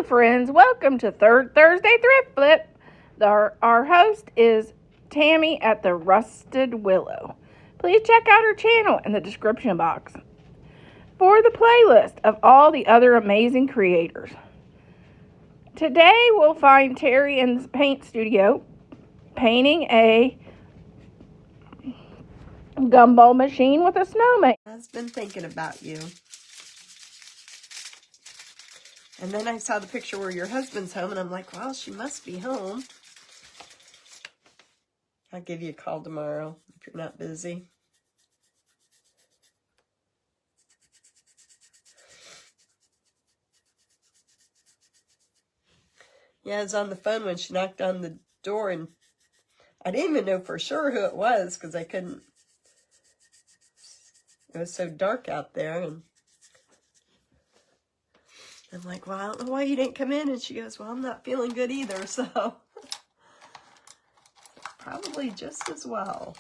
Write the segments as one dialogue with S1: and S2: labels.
S1: Hello, friends. Welcome to Third Thursday Thrift Flip. Our host is Tammy at the Rusted Willow. Please check out her channel in the description box for the playlist of all the other amazing creators. Today we'll find Terry in the paint studio painting a gumball machine with a snowman.
S2: I've been thinking about you. And then I saw the picture where your husband's home, and I'm like, well, she must be home. I'll give you a call tomorrow if you're not busy. Yeah, I was on the phone when she knocked on the door, and I didn't even know for sure who it was because I couldn't. It was so dark out there, and I'm like, well, I don't know why you didn't come in. And she goes, well, I'm not feeling good either, so probably just as well.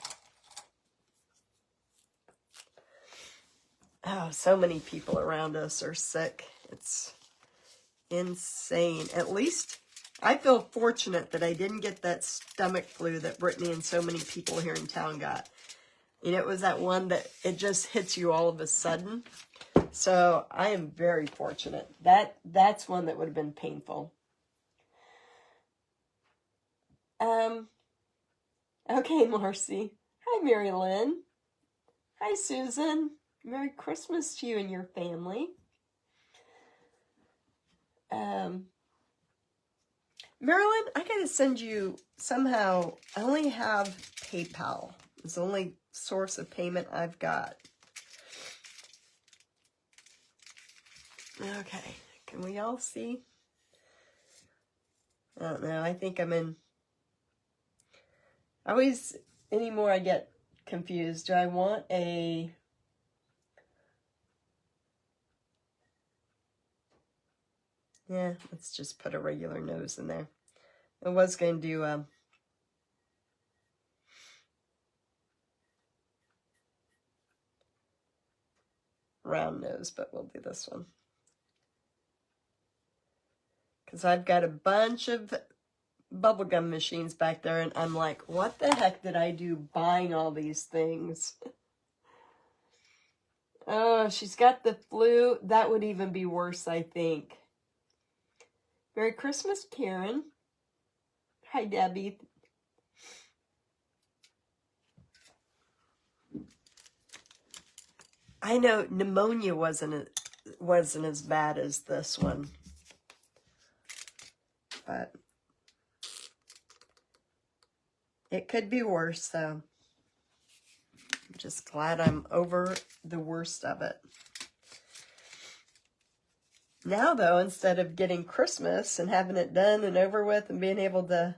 S2: Oh, so many people around us are sick. It's insane. At least I feel fortunate that I didn't get that stomach flu that Brittany and so many people here in town got. You know, it was that one that it just hits you all of a sudden. So I am very fortunate. That's one that would have been painful. Okay, Marcy. Hi, Mary Lynn. Hi, Susan. Merry Christmas to you and your family. Marilyn, I gotta send you somehow. I only have PayPal. It's the only source of payment I've got. Okay, can we all see? I don't know. I think I'm in. Anymore I get confused. Do I want a... Yeah, let's just put a regular nose in there. I was going to do round nose, but we'll do this one. Because I've got a bunch of bubblegum machines back there, and I'm like, what the heck did I do buying all these things? Oh, she's got the flu. That would even be worse, I think. Merry Christmas, Karen. Hi, Debbie. I know pneumonia wasn't as bad as this one. But it could be worse, so I'm just glad I'm over the worst of it. Now, though, instead of getting Christmas and having it done and over with and being able to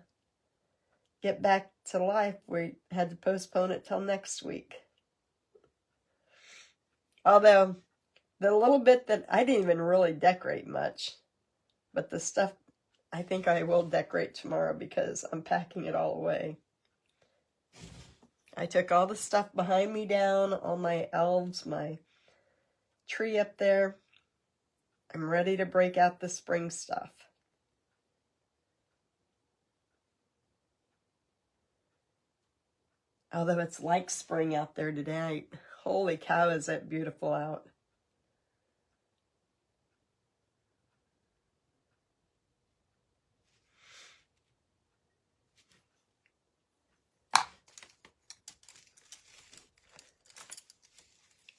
S2: get back to life, we had to postpone it till next week. Although, the little bit that I didn't even really decorate much, but the stuff I think I will decorate tomorrow because I'm packing it all away. I took all the stuff behind me down, all my elves, my tree up there. I'm ready to break out the spring stuff. Although it's like spring out there today. Holy cow, is that beautiful out.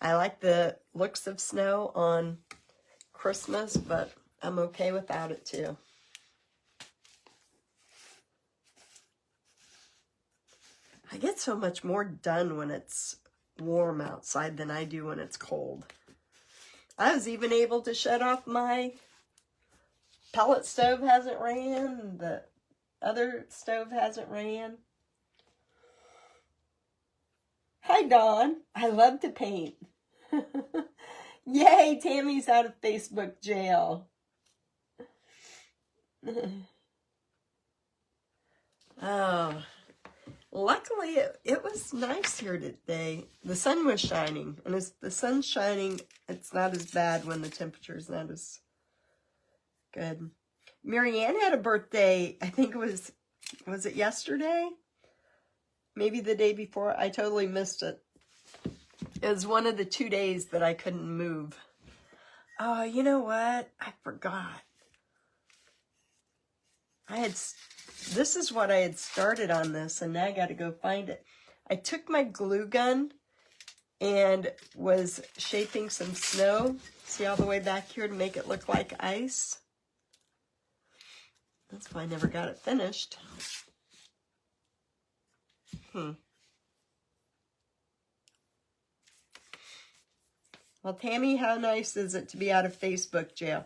S2: I like the looks of snow on Christmas, but I'm okay without it too. I get so much more done when it's warm outside than I do when it's cold. I was even able to shut off my pellet stove hasn't ran. The other stove hasn't ran. Hi, Dawn. I love to paint. Yay, Tammy's out of Facebook jail. Oh, luckily it was nice here today. The sun was shining, and as the sun's shining, it's not as bad when the temperature's not as good. Marianne had a birthday, I think was it yesterday? Maybe the day before. I totally missed it. It was one of the 2 days that I couldn't move. Oh, you know what? I forgot. This is what I had started on this, and now I got to go find it. I took my glue gun and was shaping some snow. See all the way back here to make it look like ice? That's why I never got it finished. Well, Tammy, how nice is it to be out of Facebook jail?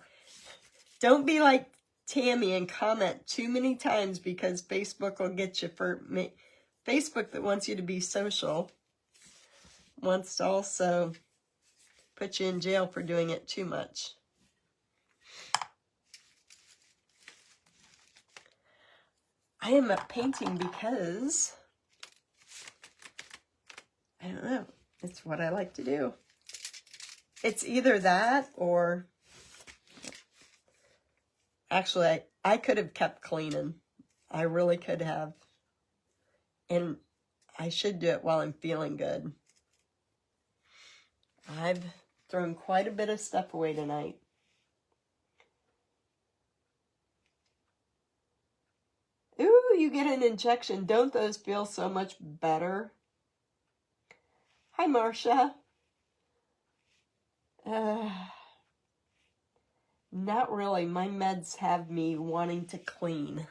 S2: Don't be like Tammy and comment too many times, because Facebook will get you for me. Facebook, that wants you to be social, wants to also put you in jail for doing it too much. I am painting because, I don't know, it's what I like to do. It's either that or, actually, I could have kept cleaning. I really could have. And I should do it while I'm feeling good. I've thrown quite a bit of stuff away tonight. Ooh, you get an injection. Don't those feel so much better? Hi, Marcia. Not really. My meds have me wanting to clean.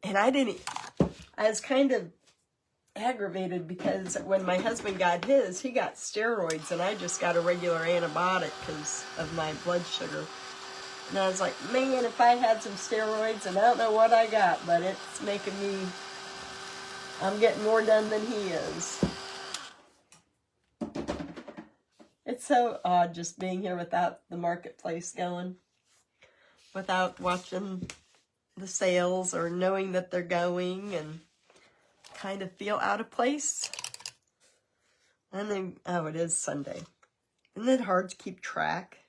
S2: And I was kind of aggravated because when my husband got his, he got steroids and I just got a regular antibiotic because of my blood sugar. And I was like, man, if I had some steroids, and I don't know what I got, but it's making me, I'm getting more done than he is. It's so odd just being here without the marketplace going, without watching the sales or knowing that they're going, and kind of feel out of place. And then, oh, it is Sunday. Isn't it hard to keep track?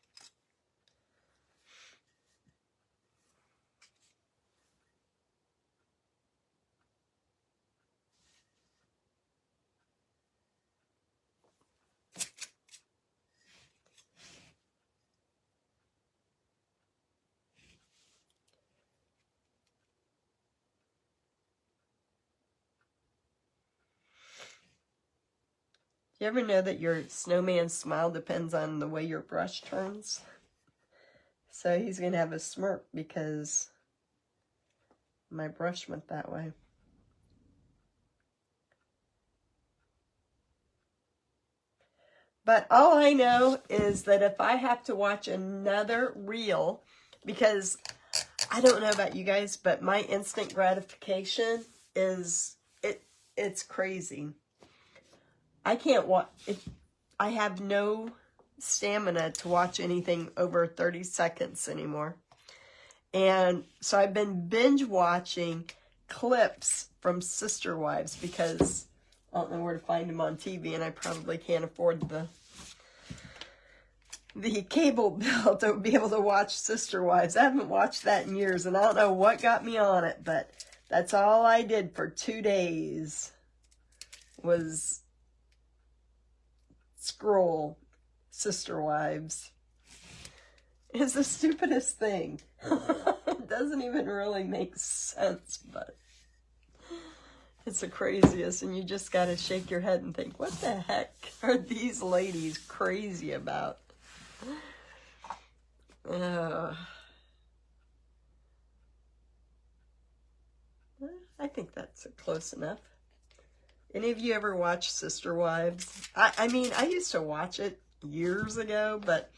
S2: You ever know that your snowman's smile depends on the way your brush turns? So he's going to have a smirk because my brush went that way. But all I know is that if I have to watch another reel, because I don't know about you guys, but my instant gratification is, it's crazy. I can't watch, I have no stamina to watch anything over 30 seconds anymore. And so I've been binge watching clips from Sister Wives because I don't know where to find them on TV, and I probably can't afford the cable bill to be able to watch Sister Wives. I haven't watched that in years, and I don't know what got me on it, but that's all I did for 2 days was scroll Sister Wives. It's the stupidest thing. It doesn't even really make sense, but it's the craziest, and you just gotta shake your head and think, what the heck are these ladies crazy about? I think that's close enough. Any of you ever watch Sister Wives? I mean, I used to watch it years ago, but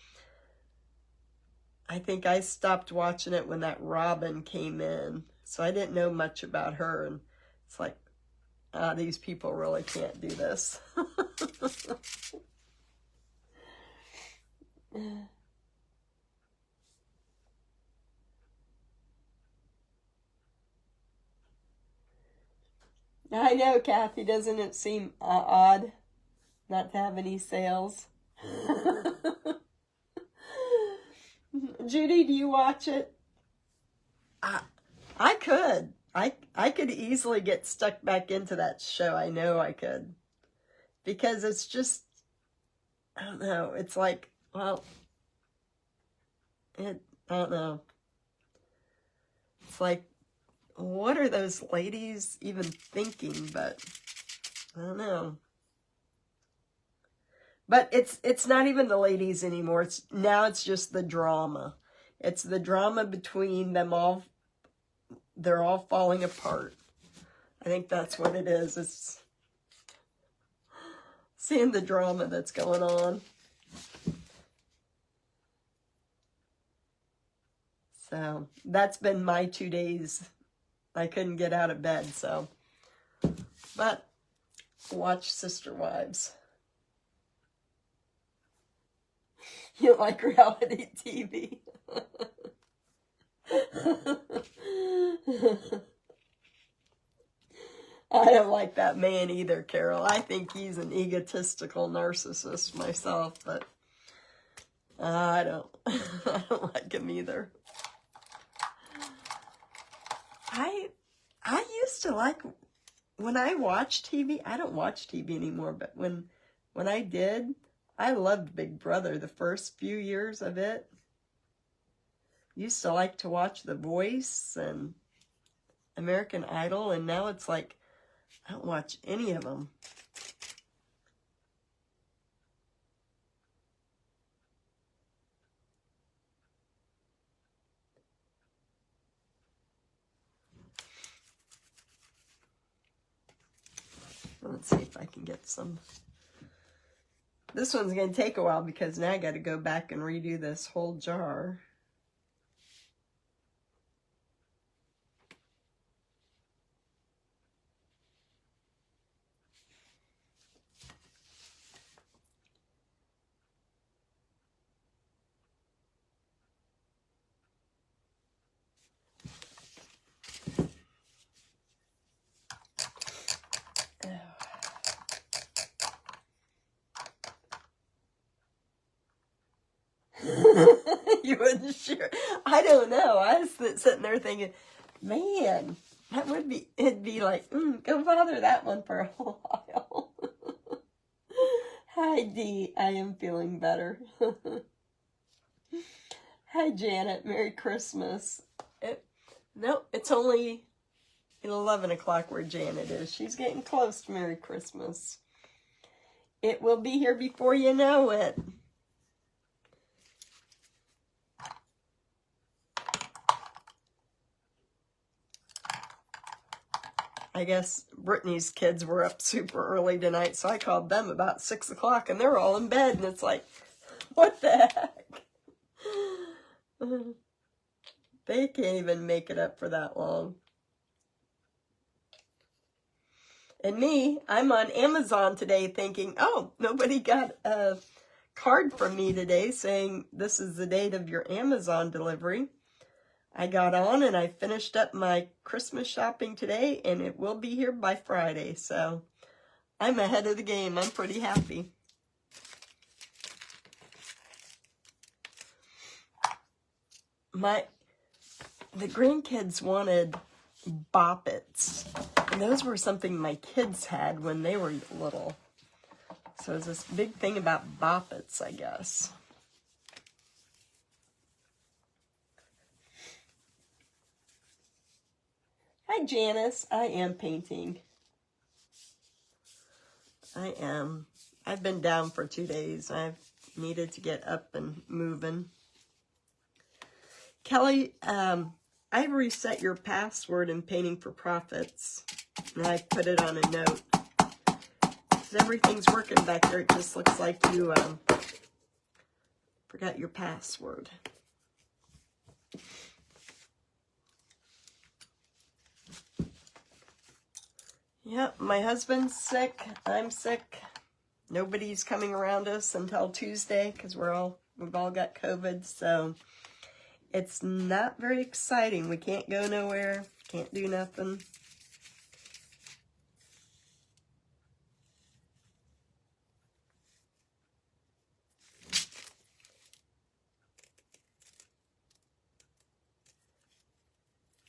S2: I think I stopped watching it when that Robin came in. So I didn't know much about her. And it's like, these people really can't do this. I know, Kathy, doesn't it seem odd not to have any sales? Judy, do you watch it? I could. I could easily get stuck back into that show. I know I could. Because it's just, I don't know. It's like, well, I don't know. It's like, what are those ladies even thinking? But I don't know. But it's not even the ladies anymore. It's just the drama. It's the drama between them all. They're all falling apart. I think that's what it is. It's seeing the drama that's going on. So that's been my 2 days. I couldn't get out of bed, so. But watch Sister Wives. You like reality TV? I don't like that man either, Carol. I think he's an egotistical narcissist myself, but I don't like him either. I used to like, when I watched TV, I don't watch TV anymore, but when I did, I loved Big Brother the first few years of it. Used to like to watch The Voice and American Idol, and now it's like, I don't watch any of them. Let's see if I can get some. This one's going to take a while because now I got to go back and redo this whole jar. You wouldn't sure. I don't know. I was sitting there thinking, man, that would be, it'd be like, go bother that one for a while. Hi, Dee. I am feeling better. Hi, Janet. Merry Christmas. Nope, it's only 11 o'clock where Janet is. She's getting close to Merry Christmas. It will be here before you know it. I guess Brittany's kids were up super early tonight, so I called them about 6 o'clock, and they're all in bed, and it's like, what the heck? They can't even make it up for that long. And me, I'm on Amazon today thinking, oh, nobody got a card from me today saying this is the date of your Amazon delivery. I got on and I finished up my Christmas shopping today, and it will be here by Friday. So I'm ahead of the game. I'm pretty happy. The grandkids wanted Boppets, and those were something my kids had when they were little. So it's this big thing about Boppets, I guess. Hi, Janice. I am painting. I am. I've been down for 2 days. I've needed to get up and moving. Kelly, I reset your password in Painting for Profits, and I put it on a note. So everything's working back there. It just looks like you forgot your password. Yep, my husband's sick. I'm sick. Nobody's coming around us until Tuesday because we've all got COVID. So it's not very exciting. We can't go nowhere. Can't do nothing.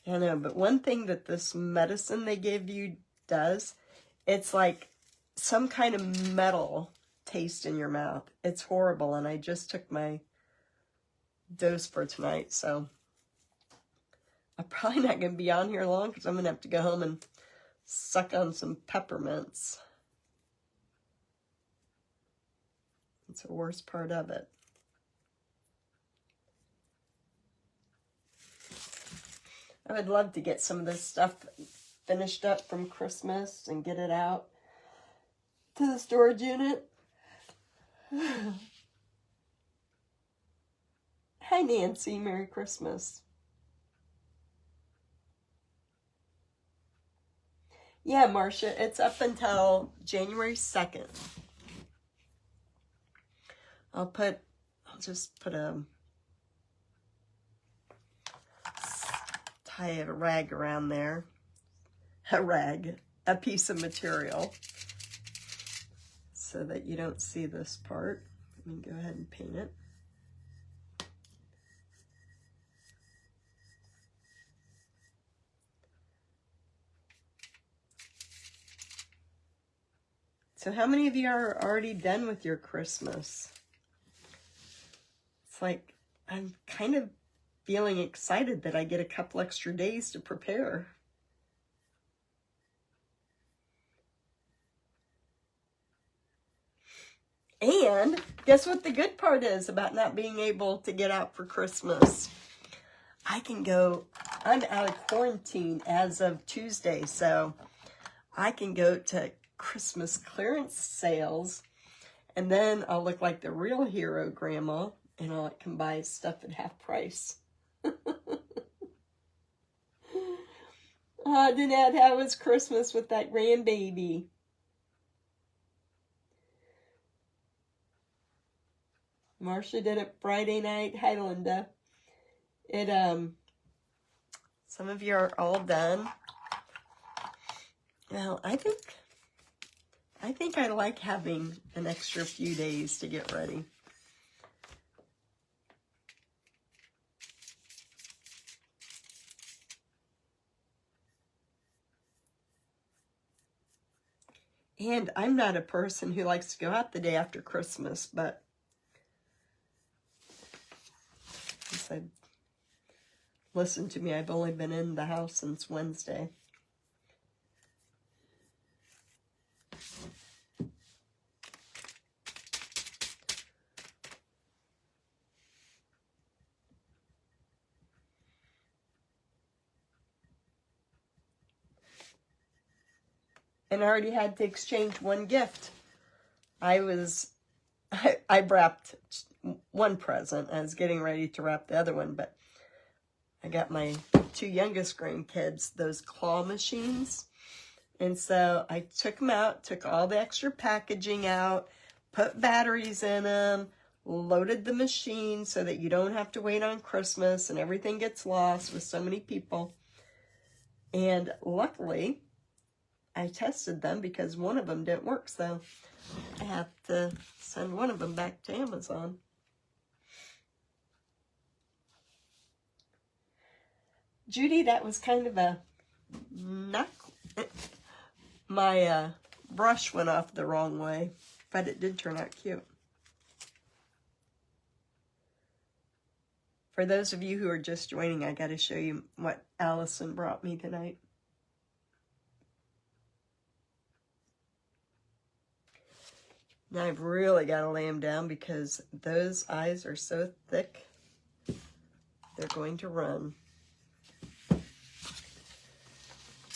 S2: I know, but one thing that this medicine they give you does, it's like some kind of metal taste in your mouth. It's horrible, and I just took my dose for tonight, so I'm probably not going to be on here long because I'm going to have to go home and suck on some peppermints. It's the worst part of it. I would love to get some of this stuff finished up from Christmas and get it out to the storage unit. Hi, Nancy. Merry Christmas. Yeah, Marcia, it's up until January 2nd. I'll just put tie a rag around there. A piece of material, so that you don't see this part. Let me go ahead and paint it. So how many of you are already done with your Christmas? It's like I'm kind of feeling excited that I get a couple extra days to prepare. And guess what the good part is about not being able to get out for Christmas? I'm out of quarantine as of Tuesday, so I can go to Christmas clearance sales, and then I'll look like the real hero grandma, and I can buy stuff at half price. Oh, Danette, how was Christmas with that grandbaby? Marcia did it Friday night. Hi, Linda. Some of you are all done. Well, I think I like having an extra few days to get ready. And I'm not a person who likes to go out the day after Christmas, but listen to me, I've only been in the house since Wednesday. And I already had to exchange one gift. I wrapped one present. I was getting ready to wrap the other one, but I got my two youngest grandkids those claw machines. And so I took them out, took all the extra packaging out, put batteries in them, loaded the machine so that you don't have to wait on Christmas and everything gets lost with so many people. And luckily, I tested them because one of them didn't work, so I have to send one of them back to Amazon. Judy, that was kind of a knock. My brush went off the wrong way, but it did turn out cute. For those of you who are just joining, I got to show you what Allison brought me tonight. Now I've really got to lay them down because those eyes are so thick, they're going to run.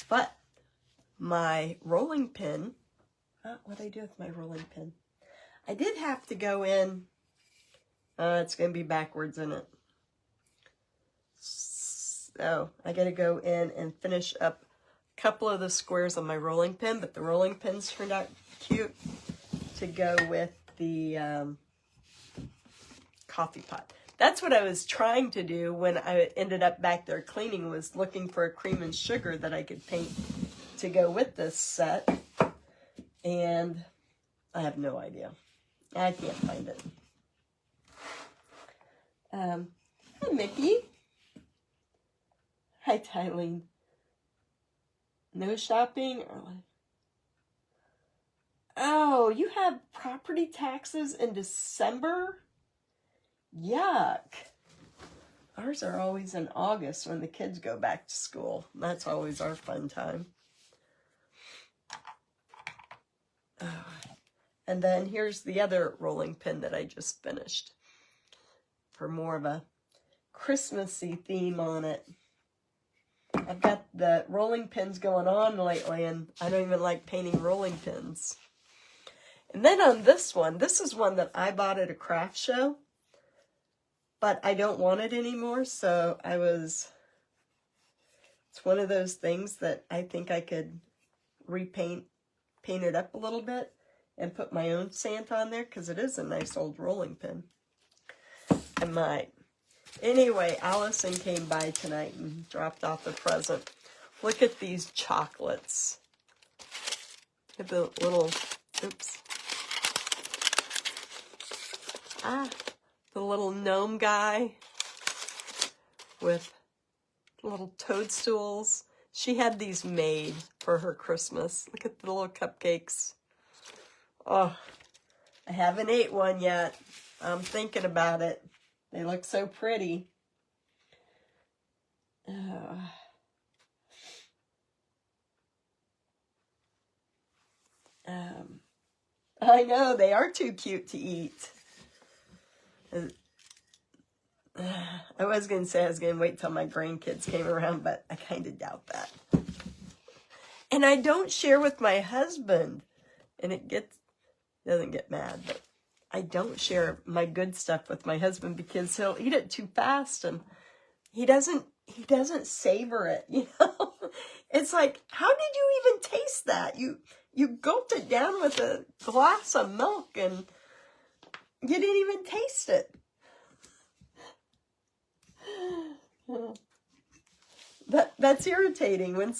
S2: But my rolling pin, what did I do with my rolling pin? I did have to go in, it's going to be backwards in it. So I got to go in and finish up a couple of the squares on my rolling pin, but the rolling pins turned out cute to go with the coffee pot. That's what I was trying to do when I ended up back there cleaning, was looking for a cream and sugar that I could paint to go with this set. And I have no idea. I can't find it. Hi, Mickey. Hi, Tylene. No shopping? Oh, you have property taxes in December? Yuck. Ours are always in August when the kids go back to school. That's always our fun time. And then here's the other rolling pin that I just finished for more of a Christmassy theme on it. I've got the rolling pins going on lately, and I don't even like painting rolling pins. And then on this one, this is one that I bought at a craft show, but I don't want it anymore, so it's one of those things that I think I could paint it up a little bit and put my own Santa on there, because it is a nice old rolling pin. I might. Anyway, Allison came by tonight and dropped off a present. Look at these chocolates. Look at the little, oops. The little gnome guy with little toadstools. She had these made for her Christmas. Look at the little cupcakes. Oh, I haven't ate one yet. I'm thinking about it. They look so pretty. I know, they are too cute to eat. I was going to say I was going to wait till my grandkids came around, but I kind of doubt that. And I don't share with my husband. And doesn't get mad, but I don't share my good stuff with my husband because he'll eat it too fast and he doesn't savor it, you know? It's like, how did you even taste that? You gulped it down with a glass of milk and you didn't even taste it. That's irritating when,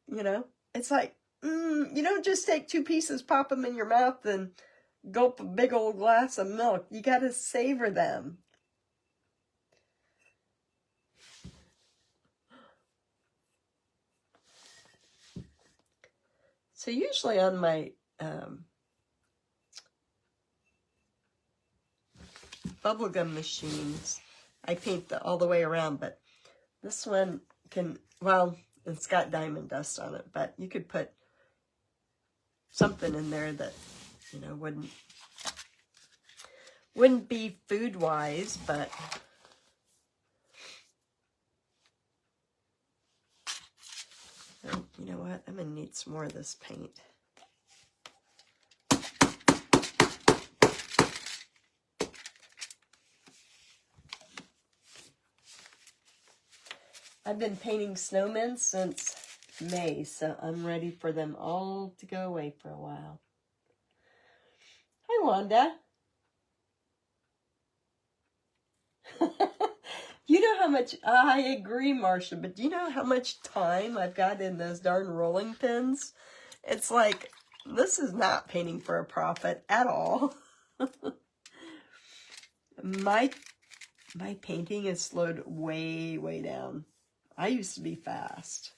S2: you know, it's like, you don't just take 2 pieces, pop them in your mouth, and gulp a big old glass of milk. You got to savor them. So usually on my bubblegum machines, I paint all the way around, but this one it's got diamond dust on it, but you could put something in there that, you know, wouldn't be food wise, but you know what? I'm gonna need some more of this paint. I've been painting snowmen since May, so I'm ready for them all to go away for a while. Hi, Wanda. You know how much, I agree, Marcia, but do you know how much time I've got in those darn rolling pins? It's like, this is not painting for a profit at all. My painting has slowed way, way down. I used to be fast.